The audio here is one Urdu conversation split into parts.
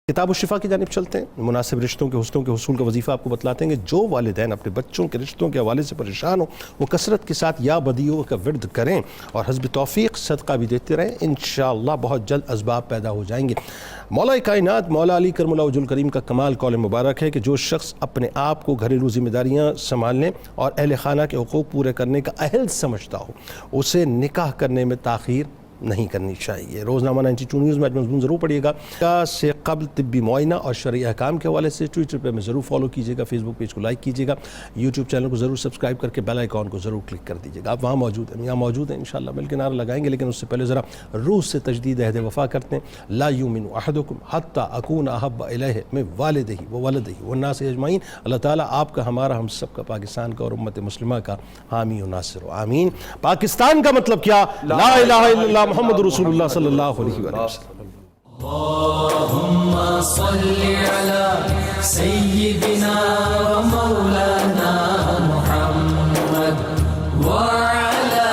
کتاب الشفا کی جانب چلتے ہیں. مناسب رشتوں کے حسنوں کے حصول کا وظیفہ آپ کو بتلاتے ہیں کہ جو والدین اپنے بچوں کے رشتوں کے حوالے سے پریشان ہوں وہ کثرت کے ساتھ یا بدیوں کا ورد کریں اور حسب توفیق صدقہ بھی دیتے رہیں. انشاءاللہ بہت جلد اسباب پیدا ہو جائیں گے. مولا کائنات مولا علی کرم اللہ وجہ الکریم کا کمال قول مبارک ہے کہ جو شخص اپنے آپ کو گھریلو ذمہ داریاں سنبھالنے اور اہل خانہ کے حقوق پورے کرنے کا اہل سمجھتا ہو اسے نکاح کرنے میں تاخیر نہیں کرنی چاہیے. روزنامہ 92 نیوز میں مضمون ضرور پڑھیے گا. سے قبل طبی معائنہ اور شرعی احکام کے حوالے سے ٹویٹر پہ میں ضرور فالو کیجیے گا, فیس بک پیج کو لائک کیجیے گا, یوٹیوب چینل کو ضرور سبسکرائب کر کے بیل آئیکن کو ضرور کلک کر دیجیے گا. آپ وہاں موجود ہیں, یہاں موجود ہیں, انشاءاللہ مل کے نعرہ لگائیں گے, لیکن اس سے پہلے ذرا روح سے تجدید عہد وفا کرتے ہیں. لا یؤمن احدکم حتی اکون احب الیہ من والدہ وولدہ والناس اجمعین. اللہ تعالیٰ آپ کا, ہمارا, ہم سب کا, پاکستان کا اور امت مسلمہ کا حامی و ناصر و آمین. پاکستان کا مطلب کیا؟ لا الہ الا اللہ محمد رسول اللہ صلی اللہ علیہ وسلم. اللهم صل على سيدنا ومولانا محمد وعلى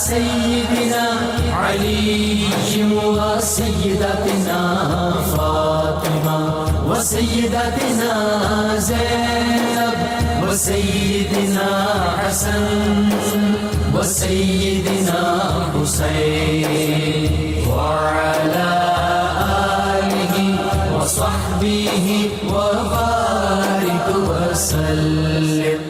سيدنا علي وسيدتنا فاطمة وسيدتنا زينب وسيدنا حسن وسيدنا حسين وعلى آله وصحبه